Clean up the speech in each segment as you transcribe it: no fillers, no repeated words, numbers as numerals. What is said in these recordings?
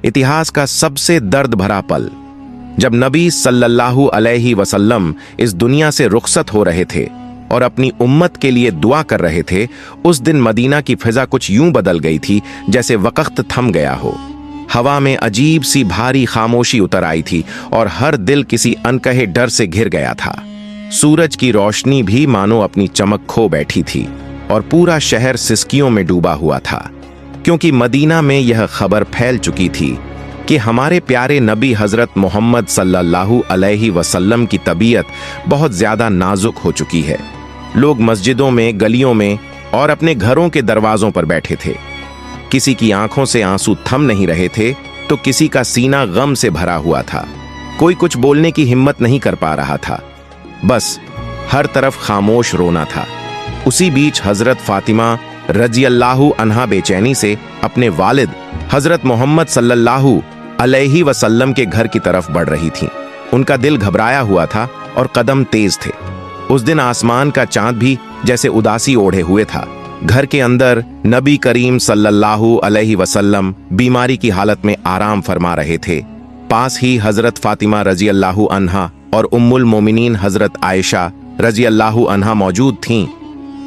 इतिहास का सबसे दर्द भरा पल। जब नबी सल्लल्लाहु अलैहि वसल्लम इस दुनिया से रुखसत हो रहे थे और अपनी उम्मत के लिए दुआ कर रहे थे, उस दिन मदीना की फिजा कुछ यूं बदल गई थी जैसे वक्त थम गया हो। हवा में अजीब सी भारी खामोशी उतर आई थी और हर दिल किसी अनकहे डर से घिर गया था। सूरज की रोशनी भी मानो अपनी चमक खो बैठी थी और पूरा शहर सिसकियों में डूबा हुआ था, क्योंकि मदीना में यह खबर फैल चुकी थी कि हमारे प्यारे नबी हजरत मोहम्मद सल्लल्लाहु अलैहि वसल्लम की तबीयत बहुत ज्यादा नाजुक हो चुकी है। लोग मस्जिदों में, गलियों में और अपने घरों के दरवाजों पर बैठे थे। किसी की आंखों से आंसू थम नहीं रहे थे तो किसी का सीना गम से भरा हुआ था। कोई कुछ बोलने की हिम्मत नहीं कर पा रहा था, बस हर तरफ खामोश रोना था। उसी बीच हजरत फातिमा रजियल्लाहु अन्हा बेचैनी से अपने वालिद हजरत मोहम्मद सल्लल्लाहु अलैहि वसल्लम के घर की तरफ बढ़ रही थीं। उनका दिल घबराया हुआ था और कदम तेज थे। उस दिन आसमान का चांद भी जैसे उदासी ओढ़े हुए था। घर के अंदर नबी करीम सल्लल्लाहु अलैहि वसल्लम बीमारी की हालत में आराम फरमा रहे थे। पास ही हजरत फातिमा रजियल्लाहु अन्हा और उम्मुल मोमिनीन हजरत आयशा रजियल्लाहु अन्हा मौजूद थीं।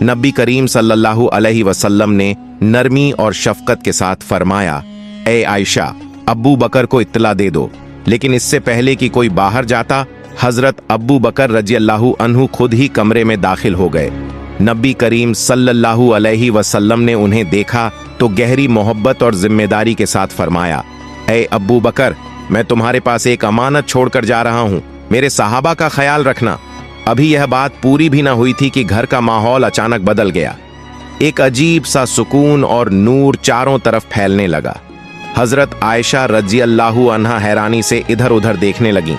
नबी करीम सल्लल्लाहु अलैहि वसल्लम ने नरमी और शफकत के साथ फरमाया, ए आयशा, अब्बू बकर को इत्तला दे दो। लेकिन इससे पहले कि कोई बाहर जाता, हजरत अब्बू बकर रजियल्लाहु अन्हु खुद ही कमरे में दाखिल हो गए। नबी करीम सल्लल्लाहु अलैहि वसल्लम ने उन्हें देखा तो गहरी मोहब्बत और जिम्मेदारी के साथ फरमाया, ए अब्बू बकर, मैं तुम्हारे पास एक अमानत छोड़कर जा रहा हूँ, मेरे सहाबा का ख्याल रखना। अभी यह बात पूरी भी ना हुई थी कि घर का माहौल अचानक बदल गया। एक अजीब सा सुकून और नूर चारों तरफ फैलने लगा। हजरत आयशा रजियल्लाहु अन्हा हैरानी से इधर उधर देखने लगीं।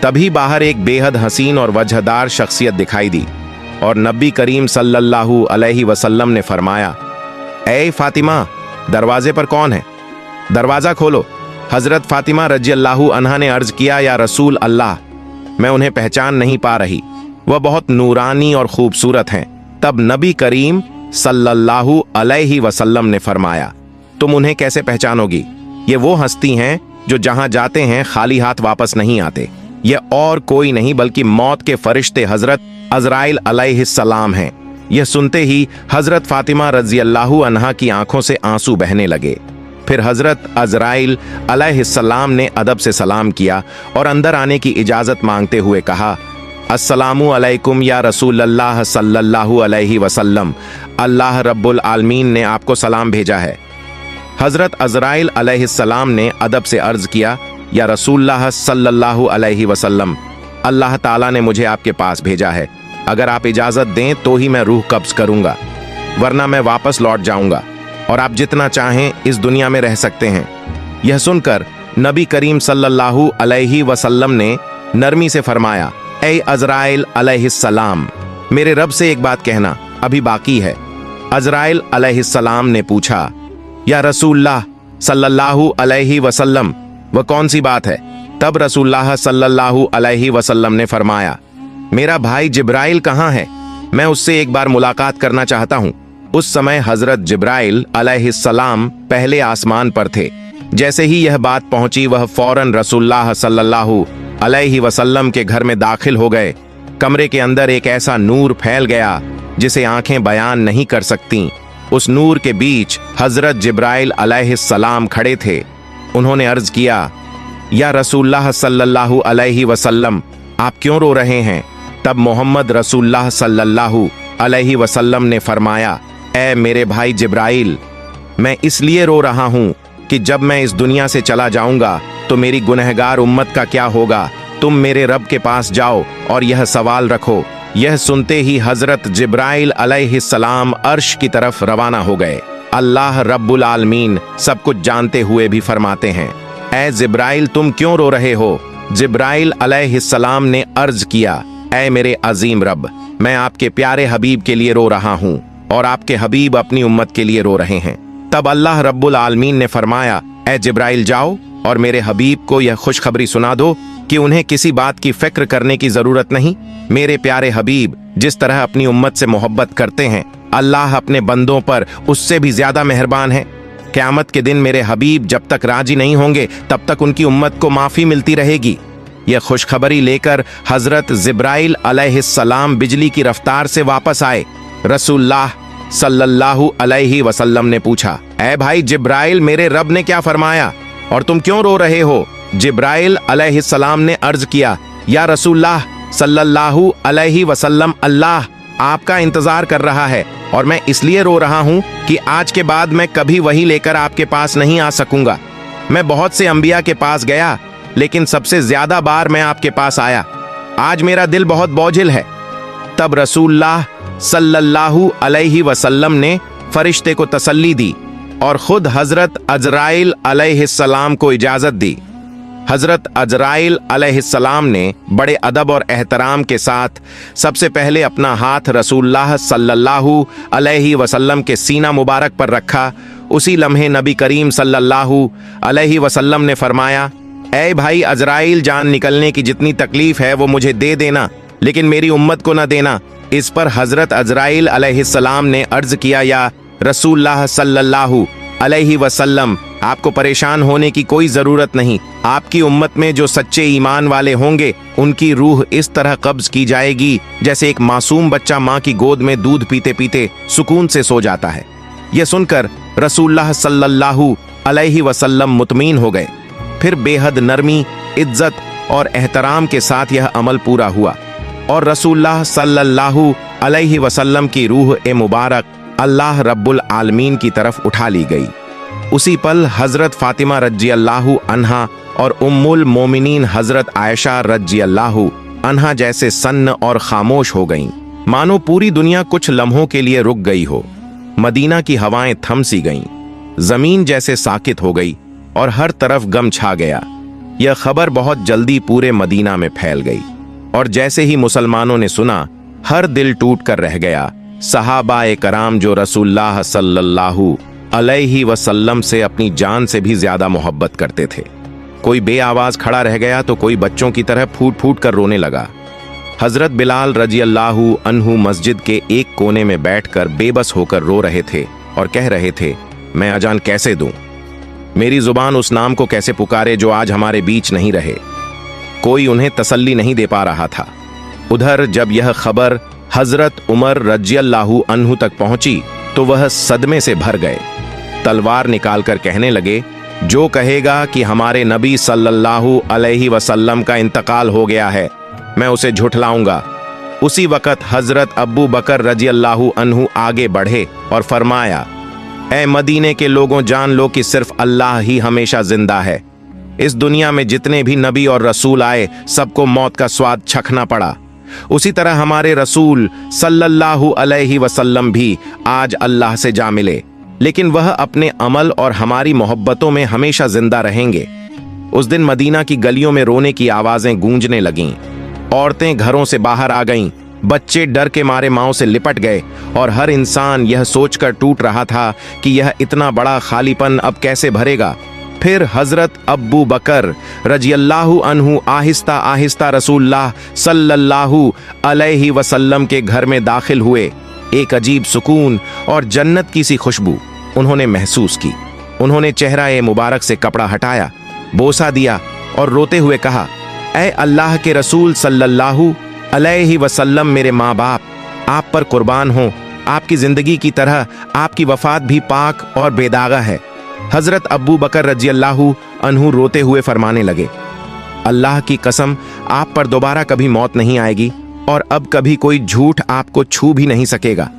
तभी बाहर एक बेहद हसीन और वजहदार शख्सियत दिखाई दी और नबी करीम सल्लल्लाहु अलैहि वसल्लम ने फरमाया, ए फातिमा, दरवाजे पर कौन है? दरवाजा खोलो। हजरत फातिमा रजियल्लाहु अन्हा ने अर्ज किया, या रसूल अल्लाह, मैं उन्हें पहचान नहीं पा रही, वह बहुत नूरानी और खूबसूरत हैं। तब नबी करीम सल्लल्लाहु अलैहि वसल्लम ने फरमाया, तुम उन्हें कैसे पहचानोगी? ये वो हस्ती हैं जो जहां जाते हैं खाली हाथ वापस नहीं आते। ये और कोई नहीं बल्कि मौत के फरिश्ते हजरत अजराइल अलैहिस्सलाम हैं। यह सुनते ही हजरत फातिमा रजियल्लाहु अन्हा की आंखों से आंसू बहने लगे। फिर हजरत अजराइल अलैहिस्सलाम ने अदब से सलाम किया और अंदर आने की इजाजत मांगते हुए कहा, अस्सलामु अलैकुम या रसूलल्लाह सल्लल्लाहु अलैहि वसल्लम, अल्लाह रब्बुल आलमीन ने आपको सलाम भेजा है। हजरत अजराइल अलैहिस्सलाम ने अदब से अर्ज किया, या रसूलल्लाह सल्लल्लाहु अलैहि वसल्लम, अल्लाह ताला ने मुझे आपके पास भेजा है। अगर आप इजाजत दें तो ही मैं रूह कब्ज करूंगा, वरना मैं वापस लौट जाऊंगा और आप जितना चाहें इस दुनिया में रह सकते हैं। यह सुनकर नबी करीम सल्लल्लाहु अलैहि वसल्लम ने नरमी से फरमाया, ए अजराइल अलैहिस्सलाम, मेरे रब से एक बात कहना अभी बाकी है। अजराइल अलैहिस्सलाम ने पूछा, या रसूलल्लाह सल्लल्लाहु अलैहि वसल्लम, वह कौन सी बात है? तब रसूलल्लाह सल्लल्लाहु अलैहि वसल्लम ने फरमाया, मेरा भाई जिब्राइल कहाँ है? मैं उससे एक बार मुलाकात करना चाहता हूँ। उस समय हजरत जिब्राइल अलैहिस्सलाम पहले आसमान पर थे। जैसे ही यह बात पहुंची, वह फौरन रसूलुल्लाह सल्लल्लाहु अलैहि वसल्लम के घर में दाखिल हो गए। कमरे के अंदर एक ऐसा नूर फैल गया जिसे आंखें बयान नहीं कर सकती। उस नूर के बीच हजरत जिब्राइल अलैहिस्सलाम खड़े थे। उन्होंने अर्ज किया, या रसूलुल्लाह सल्लल्लाहु अलैहि वसल्लम, आप क्यों रो रहे हैं? तब मोहम्मद रसूलुल्लाह सल्लल्लाहु अलैहि वसल्लम ने फरमाया, ए मेरे भाई जिब्राइल, मैं इसलिए रो रहा हूँ कि जब मैं इस दुनिया से चला जाऊंगा तो मेरी गुनहगार उम्मत का क्या होगा? तुम मेरे रब के पास जाओ और यह सवाल रखो। यह सुनते ही हजरत जिब्राइल अलैहिस्सलाम अर्श की तरफ रवाना हो गए। अल्लाह रब्बुल आलमीन सब कुछ जानते हुए भी फरमाते हैं, ए जिब्राइल, तुम क्यों रो रहे हो? जिब्राइल अलैहिस्सलाम ने अर्ज किया, ए मेरे अजीम रब, मैं आपके प्यारे हबीब के लिए रो रहा हूँ और आपके हबीब अपनी उम्मत के लिए रो रहे हैं। तब अल्लाह रब्बुल आलमीन ने फरमाया, ए जिब्राइल, जाओ और मेरे हबीब को यह खुशखबरी सुना दो कि उन्हें किसी बात की फिक्र करने की जरूरत नहीं। मेरे प्यारे हबीब जिस तरह अपनी उम्मत से मोहब्बत करते हैं, अल्लाह अपने बंदों पर उससे भी ज्यादा मेहरबान है। क़यामत के दिन मेरे हबीब जब तक राजी नहीं होंगे तब तक उनकी उम्मत को माफ़ी मिलती रहेगी। यह खुशखबरी लेकर हज़रत जिब्राइल अलैहिस्सलाम बिजली की रफ्तार से वापस आए। रसूलुल्लाह सल्लल्लाहु अलैहि वसल्लम ने पूछा, ऐ भाई जिब्राइल, मेरे रब ने क्या फरमाया और तुम क्यों रो रहे हो? जिब्राइल अलैहिस्सलाम ने अर्ज किया, या रसूलुल्लाह सल्लल्लाहु अलैहि वसल्लम, अल्लाह आपका इंतजार कर रहा है और मैं इसलिए रो रहा हूं कि आज के बाद मैं कभी वही लेकर आपके पास नहीं आ सकूंगा। मैं बहुत से अंबिया के पास गया, लेकिन सबसे ज्यादा बार मैं आपके पास आया। आज मेरा दिल बहुत बोझिल है। तब रसूलुल्लाह सल्लल्लाहु अलैहि वसल्लम ने फरिश्ते को तसल्ली दी और खुद हजरत अजराइल अलैहिस्सलाम को इजाजत दी। हजरत अजराइल अलैहिस्सलाम ने बड़े अदब और एहतराम के साथ सबसे पहले अपना हाथ रसूलुल्लाह सल्लल्लाहु अलैहि वसल्लम के सीना मुबारक पर रखा। उसी लम्हे नबी करीम सल्लल्लाहु अलैहि वसल्लम ने फरमाया, ऐ भाई अजराइल, जान निकलने की जितनी तकलीफ है वो मुझे दे देना, लेकिन मेरी उम्मत को न देना। इस पर हजरत अजराइल अलैहिस्सलाम ने अर्ज किया, या रसूलुल्लाह सल्लल्लाहु अलैहि वसल्लम, आपको परेशान होने की कोई जरूरत नहीं। आपकी उम्मत में जो सच्चे ईमान वाले होंगे उनकी रूह इस तरह कब्ज की जाएगी जैसे एक मासूम बच्चा माँ की गोद में दूध पीते पीते सुकून से सो जाता है। यह सुनकर रसूलुल्लाह सल्लल्लाहु अलैहि वसल्लम मुतमीन हो गए। फिर बेहद नरमी, इज्जत और एहतराम के साथ यह अमल पूरा हुआ और रसूलुल्लाह सल्लल्लाहु अलैहि वसल्लम की रूह ए मुबारक अल्लाह रब्बुल आलमीन की तरफ उठा ली गई। उसी पल हजरत फातिमा रज़ियल्लाहु अन्हा और उम्मुल मोमिनीन हजरत आयशा रज़ियल्लाहु अन्हा जैसे सन्न और खामोश हो गईं, मानो पूरी दुनिया कुछ लम्हों के लिए रुक गई हो। मदीना की हवाएं थम सी गईं, जमीन जैसे साकित हो गई और हर तरफ गम छा गया। यह खबर बहुत जल्दी पूरे मदीना में फैल गई और जैसे ही मुसलमानों ने सुना, हर दिल टूट कर रह गया। सहाबाए कराम जो रसूलुल्लाह सल्लल्लाहु अलैहि वसल्लम से अपनी जान से भी ज्यादा मोहब्बत करते थे, कोई बेआवाज खड़ा रह गया तो कोई बच्चों की तरह फूट फूट कर रोने लगा। हजरत बिलाल रज़ियल्लाहु अन्हु मस्जिद के एक कोने में बैठकर बेबस होकर रो रहे थे और कह रहे थे, मैं अजान कैसे दूं? मेरी जुबान उस नाम को कैसे पुकारे जो आज हमारे बीच नहीं रहे। कोई उन्हें तसल्ली नहीं दे पा रहा था। उधर जब यह खबर हजरत उमर रज़ियल्लाहु अन्हु तक पहुंची तो वह सदमे से भर गए। तलवार निकालकर कहने लगे, जो कहेगा कि हमारे नबी सल्लल्लाहु अलैहि वसल्लम का इंतकाल हो गया है, मैं उसे झुठलाऊंगा। उसी वक्त हजरत अब्बू बकर रज़ियल्लाहु अन्हु आगे बढ़े और फरमाया, ऐ मदीने के लोगों, जान लो कि सिर्फ अल्लाह ही हमेशा जिंदा है। इस दुनिया में जितने भी नबी और रसूल आए, सबको मौत का स्वाद चखना पड़ा। उसी तरह हमारे रसूल सल्लल्लाहु अलैहि वसल्लम भी आज अल्लाह से जा मिले, लेकिन वह अपने अमल और हमारी मोहब्बतों में हमेशा जिंदा रहेंगे। उस दिन मदीना की गलियों में रोने की आवाजें गूंजने लगीं। औरतें घरों से बाहर आ गईं, बच्चे डर के मारे माओं से लिपट गए और हर इंसान यह सोचकर टूट रहा था कि यह इतना बड़ा खालीपन अब कैसे भरेगा। फिर हजरत अब्बू बकर रज़ियल्लाहु अन्हु आहिस्ता आहिस्ता रसूलुल्लाह सल्लल्लाहु अलैहि वसल्लम के घर में दाखिल हुए। एक अजीब सुकून और जन्नत की सी खुशबू उन्होंने महसूस की। उन्होंने चेहरा ए मुबारक से कपड़ा हटाया, बोसा दिया और रोते हुए कहा, ऐ अल्लाह के रसूल सल्लल्लाहु अलैहि वसल्लम, मेरे माँ बाप आप पर कुर्बान हों। आपकी जिंदगी की तरह आपकी वफात भी पाक और बेदागा है। हजरत अब्बू बकर रज़ियल्लाहु अन्हु रोते हुए फरमाने लगे, अल्लाह की कसम, आप पर दोबारा कभी मौत नहीं आएगी और अब कभी कोई झूठ आपको छू भी नहीं सकेगा।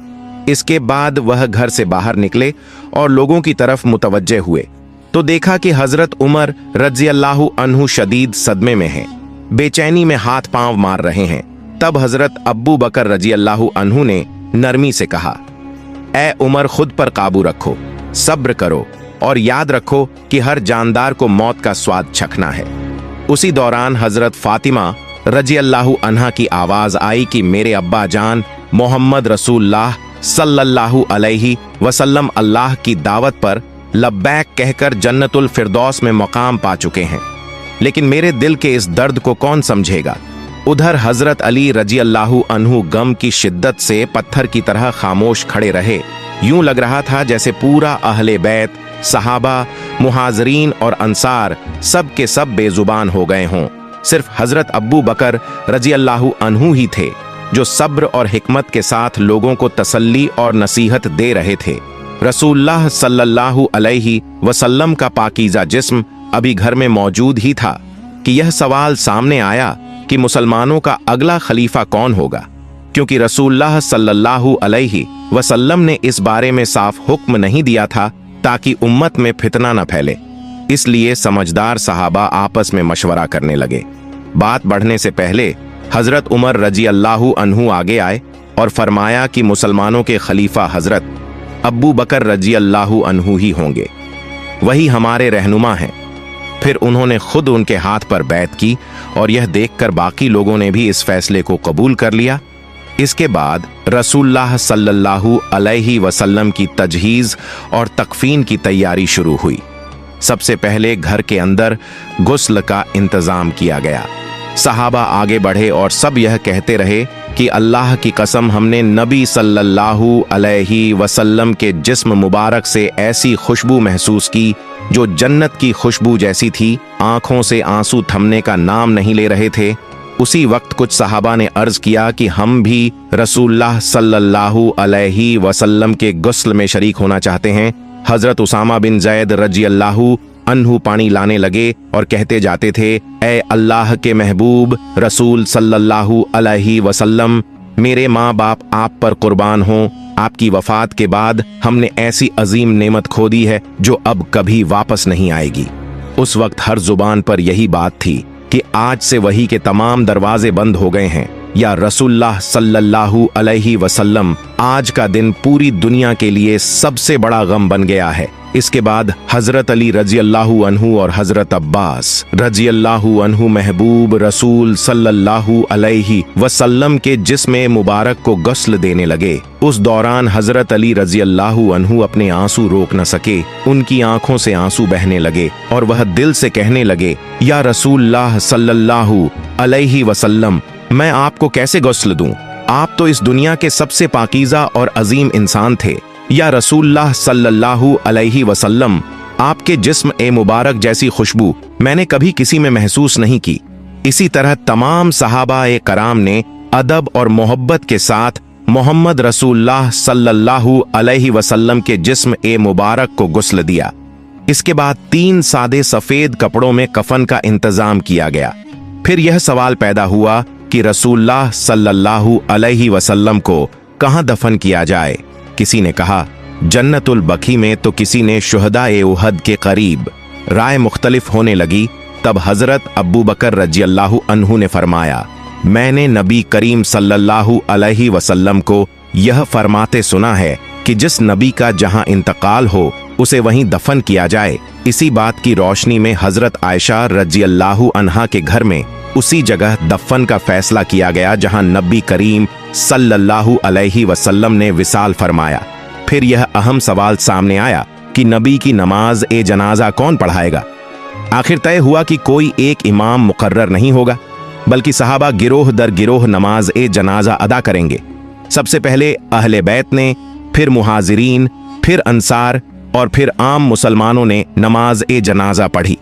इसके बाद वह घर से बाहर निकले और लोगों की तरफ मुतवज्जे हुए तो देखा कि हजरत उमर रज़ियल्लाहु अन्हु शदीद सदमे में हैं, बेचैनी में हाथ पांव मार रहे हैं। तब हजरत अब्बू बकर रज़ियल्लाहु अन्हु ने नरमी से कहा, ऐ उमर, खुद पर काबू रखो, सब्र करो और याद रखो कि हर जानदार को मौत का स्वाद चखना है। उसी दौरान हजरत फातिमा रज़ियल्लाहु अन्हा की आवाज आई कि मेरे अब्बा जान मोहम्मद रसूलुल्लाह सल्लल्लाहु अलैहि वसल्लम अल्लाह की दावत पर लब्बैक कहकर जन्नतुल फिरदौस में मकाम पा चुके हैं, लेकिन मेरे दिल के इस दर्द को कौन समझेगा। उधर हजरत अली रज़ियल्लाहु अन्हु गम की शिद्दत से पत्थर की तरह खामोश खड़े रहे। यूं लग रहा था जैसे पूरा अहले बैत सहाबा, मुहाजिरीन और अंसार सब के सब बेजुबान हो गए हों। सिर्फ हजरत अब्बू बकर रजी अल्लाहु अन्हु ही थे जो सब्र और हिकमत के साथ लोगों को तसल्ली और नसीहत दे रहे थे। रसूलुल्लाह सल्लल्लाहु अलैहि वसल्लम का पाकीज़ा जिस्म अभी घर में मौजूद ही था कि यह सवाल सामने आया कि मुसलमानों का अगला खलीफा कौन होगा, क्योंकि रसूलुल्लाह सल्लल्लाहु अलैहि वसल्लम ने इस बारे में साफ हुक्म नहीं दिया था ताकि उम्मत में फितना न फैले। इसलिए समझदार सहाबा आपस में मशवरा करने लगे। बात बढ़ने से पहले हजरत उमर रजी अल्लाहु अन्हु आगे आए और फरमाया कि मुसलमानों के खलीफा हजरत अब्बू बकर रजी अल्लाहु अन्हु ही होंगे, वही हमारे रहनुमा हैं। फिर उन्होंने खुद उनके हाथ पर बैत की और यह देखकर बाकी लोगों ने भी इस फैसले को कबूल कर लिया। इसके बाद रसूलुल्लाह सल्लल्लाहु अलैहि वसल्लम की तजहीज और तकफीन की तैयारी शुरू हुई। सबसे पहले घर के अंदर गुस्ल का इंतजाम किया गया। सहाबा आगे बढ़े और सब यह कहते रहे कि अल्लाह की कसम, हमने नबी सल्लल्लाहु अलैहि वसल्लम के जिस्म मुबारक से ऐसी खुशबू महसूस की जो जन्नत की खुशबू जैसी थी। आंखों से आंसू थमने का नाम नहीं ले रहे थे। उसी वक्त कुछ सहाबा ने अर्ज किया कि हम भी रसूलुल्लाह सल्लल्लाहु अलैहि वसल्लम के गुस्ल में शरीक होना चाहते हैं। हजरत उसामा बिन जैद रजी अल्लाहु अन्हु पानी लाने लगे और कहते जाते थे, ए अल्लाह के महबूब रसूल सल्लल्लाहु अलैहि वसल्लम, मेरे माँ बाप आप पर कुर्बान हों। आपकी वफात के बाद हमने ऐसी अजीम नेमत खो दी है जो अब कभी वापस नहीं आएगी। उस वक्त हर जुबान पर यही बात थी कि आज से वही के तमाम दरवाजे बंद हो गए हैं। या रसूलुल्लाह सल्लल्लाहु अलैहि वसल्लम, आज का दिन पूरी दुनिया के लिए सबसे बड़ा गम बन गया है। इसके बाद हजरत अली रजी अल्लाहु अन्हु और हजरत अब्बास रजी अल्लाहु अन्हु महबूब रसूल सल्लल्लाहु अलैहि वसल्लम के जिस्म मुबारक को गस्ल देने लगे। उस दौरान हजरत अली रजी अल्लाहु अन्हु अपने आंसू रोक न सके। उनकी आंखों से आंसू बहने लगे और वह दिल से कहने लगे, या रसूलुल्लाह सल्लल्लाहु अलैहि वसल्लम, मैं आपको कैसे गस्ल दूं? आप तो इस दुनिया के सबसे पाकीज़ा और अजीम इंसान थे। या रसूलुल्लाह सल्लल्लाहु अलैहि वसल्लम, आपके जिस्म ए मुबारक जैसी खुशबू मैंने कभी किसी में महसूस नहीं की। इसी तरह तमाम सहाबा ए कराम ने अदब और मोहब्बत के साथ मोहम्मद रसूलुल्लाह सल्लल्लाहु अलैहि वसल्लम के जिस्म ए मुबारक को गुस्ल दिया। इसके बाद 3 सादे सफेद कपड़ों में कफन का इंतजाम किया गया। फिर यह सवाल पैदा हुआ कि रसूलुल्लाह सल्लल्लाहु अलैहि वसल्लम को कहां दफन किया जाए। किसी ने कहा जन्नतुल बकी में, तो किसी ने शुहदा-ए उहद के करीब। राय मुख्तलिफ होने लगी। तब हजरत अब्बू बकर रजी अल्लाहु अन्हु ने फरमाया, मैंने नबी करीम सल्लल्लाहु अलैहि वसल्लम को यह फरमाते सुना है कि जिस नबी का जहां इंतकाल हो उसे वहीं दफन किया जाए। इसी बात की रोशनी में हजरत आयशा रजी अल्लाहु अन्हा के घर में उसी जगह दफन का फैसला किया गया जहां नबी करीम सल्लल्लाहु अलैहि वसल्लम ने विसाल फरमाया। फिर यह अहम सवाल सामने आया कि नबी की नमाज ए जनाजा कौन पढ़ाएगा। आखिर तय हुआ कि कोई एक इमाम मुकर्रर नहीं होगा, बल्कि सहाबा गिरोह दर गिरोह नमाज ए जनाजा अदा करेंगे। सबसे पहले अहले बैत ने, फिर मुहाजिरीन, फिर अंसार और फिर आम मुसलमानों ने नमाज ए जनाजा पढ़ी।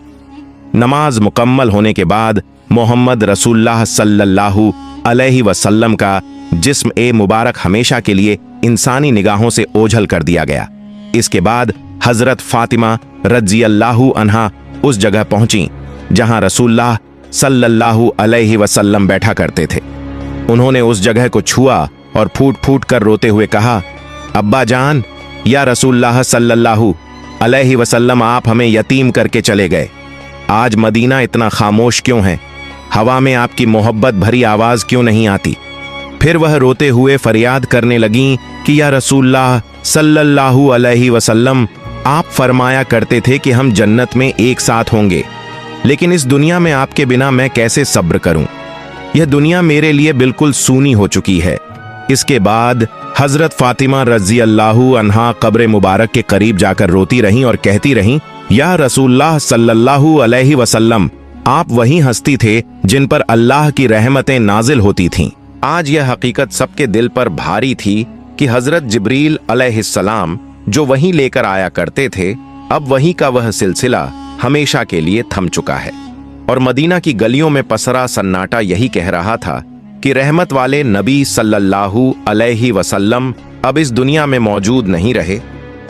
नमाज मुकम्मल होने के बाद मोहम्मद रसूलुल्लाह सल्लल्लाहु अलैहि वसल्लम का जिस्म ए मुबारक हमेशा के लिए इंसानी निगाहों से ओझल कर दिया गया। इसके बाद हजरत फातिमा रजी अल्लाहु अन्हा उस जगह पहुंची जहां रसूलुल्लाह सल्लल्लाहु अलैहि वसल्लम बैठा करते थे। उन्होंने उस जगह को छुआ और फूट फूट कर रोते हुए कहा, अब्बा जान, या रसूलुल्लाह सल्लल्लाहु अलैहि वसल्लम, आप हमें यतीम करके चले गए। आज मदीना इतना खामोश क्यों है? हवा में आपकी मोहब्बत भरी आवाज क्यों नहीं आती? फिर वह रोते हुए फरियाद करने लगीं कि या रसूलुल्लाह सल्लल्लाहु अलैहि वसल्लम, आप फरमाया करते थे कि हम जन्नत में एक साथ होंगे, लेकिन इस दुनिया में आपके बिना मैं कैसे सब्र करूं? यह दुनिया मेरे लिए बिल्कुल सूनी हो चुकी है। इसके बाद हजरत फातिमा रजी अल्लाहु अन्हा कब्र मुबारक के करीब जाकर रोती रहीं और कहती रहीं, या रसूलुल्लाह सल्लल्लाहु अलैहि वसल्लम, आप वही हस्ती थे जिन पर अल्लाह की रहमतें नाजिल होती थीं। आज यह हकीकत सबके दिल पर भारी थी कि हजरत जिब्रील अलैहिस्सलाम जो वही लेकर आया करते थे, अब वहीं का वह सिलसिला हमेशा के लिए थम चुका है और मदीना की गलियों में पसरा सन्नाटा यही कह रहा था कि रहमत वाले नबी सल्लल्लाहु अलैहि वसल्लम अब इस दुनिया में मौजूद नहीं रहे।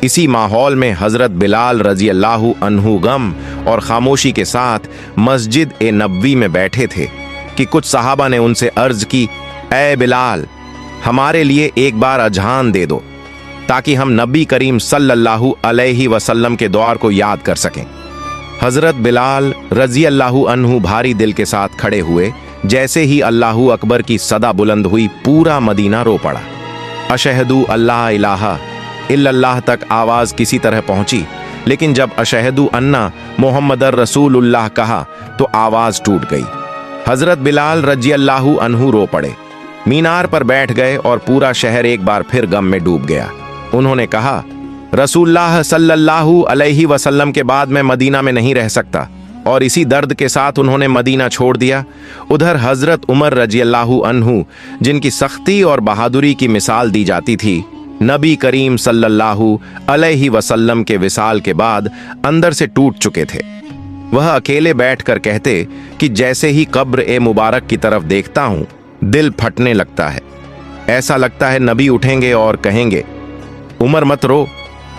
इसी माहौल में हजरत बिलाल रजी अल्लाहु अन्हु गम और खामोशी के साथ मस्जिद ए नबवी में बैठे थे कि कुछ सहाबा ने उनसे अर्ज की, ए बिलाल, हमारे लिए एक बार अजहान दे दो ताकि हम नबी करीम सल्लल्लाहु अलैहि वसल्लम के दौर को याद कर सकें। हजरत बिलाल रजी अल्लाहु अन्हु भारी दिल के साथ खड़े हुए। जैसे ही अल्लाहु अकबर की सदा बुलंद हुई, पूरा मदीना रो पड़ा। अशहदु अल्लाह इलाहा इल्लल्लाह तक आवाज किसी तरह पहुंची, लेकिन जब अशहदु अन्ना मोहम्मदर रसूलुल्लाह कहा तो आवाज टूट गई। हजरत बिलाल रजी अल्लाहु अन्हु रो पड़े, मीनार पर बैठ गए और पूरा शहर एक बार फिर गम में डूब गया। उन्होंने कहा, रसूलुल्लाह सल्लल्लाहु अलैहि वसल्लम के बाद मैं मदीना में नहीं रह सकता, और इसी दर्द के साथ उन्होंने मदीना छोड़ दिया। उधर हजरत उमर रजी अल्लाहु अन्हु, जिनकी सख्ती और बहादुरी की मिसाल दी जाती थी, नबी करीम सल्लल्लाहु अलैहि वसल्लम के विसाल के बाद अंदर से टूट चुके थे। वह अकेले बैठकर कहते कि जैसे ही कब्र ए मुबारक की तरफ देखता हूं, दिल फटने लगता है। ऐसा लगता है नबी उठेंगे और कहेंगे, उमर मत रो।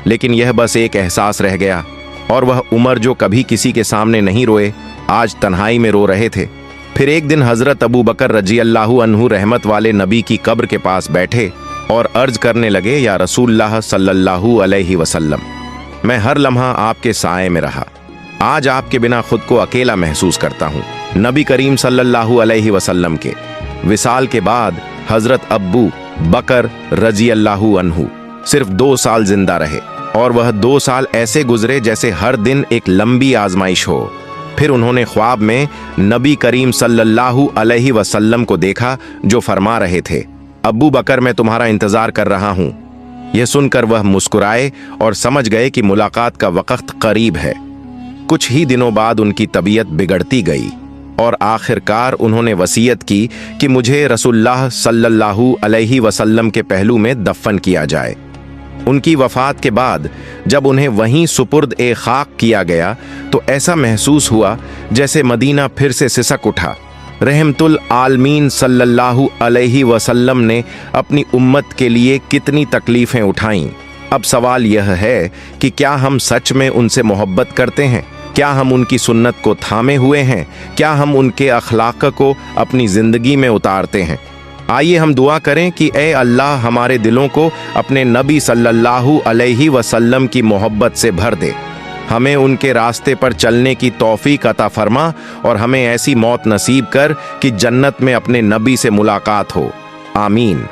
लेकिन यह बस एक एहसास रह गया, और वह उमर जो कभी किसी के सामने नहीं रोए, आज तन्हाई में रो रहे थे। फिर एक दिन हजरत अबू बकर रजी अल्लाहु अन्हु रहमत वाले नबी की कब्र के पास बैठे और अर्ज करने लगे, या रसूलुल्लाह सल्लल्लाहु अलैहि वसल्लम, मैं हर लम्हा आपके साए में रहा। आज आपके बिना खुद को अकेला महसूस करता हूँ। नबी करीम सल्लल्लाहु अलैहि वसल्लम के विसाल के बाद हजरत अब्बू बकर रजी अल्लाहु अन्हु सिर्फ 2 साल जिंदा रहे, और वह 2 साल ऐसे गुजरे जैसे हर दिन एक लंबी आजमाइश हो। फिर उन्होंने ख्वाब में नबी करीम सल्लल्लाहु अलैहि वसल्लम को देखा, जो फरमा रहे थे, अब्बू बकर, मैं तुम्हारा इंतजार कर रहा हूं। यह सुनकर वह मुस्कुराए और समझ गए कि मुलाकात का वक्त करीब है। कुछ ही दिनों बाद उनकी तबीयत बिगड़ती गई और आखिरकार उन्होंने वसीयत की कि मुझे रसूलुल्लाह सल्लल्लाहु अलैहि वसल्लम के पहलू में दफन किया जाए। उनकी वफात के बाद जब उन्हें वहीं सुपुर्द ए खाक किया गया तो ऐसा महसूस हुआ जैसे मदीना फिर से सिसक उठा। रहमतुल आलमीन सल्लल्लाहु अलैहि वसल्लम ने अपनी उम्मत के लिए कितनी तकलीफें उठाईं। अब सवाल यह है कि क्या हम सच में उनसे मोहब्बत करते हैं? क्या हम उनकी सुन्नत को थामे हुए हैं? क्या हम उनके अखलाक को अपनी जिंदगी में उतारते हैं? आइए हम दुआ करें कि ए अल्लाह हमारे दिलों को अपने नबी सल्लल्लाहु अलैहि वसल्लम की मोहब्बत से भर दे। हमें उनके रास्ते पर चलने की तौफीक अता फरमा और हमें ऐसी मौत नसीब कर कि जन्नत में अपने नबी से मुलाकात हो। आमीन।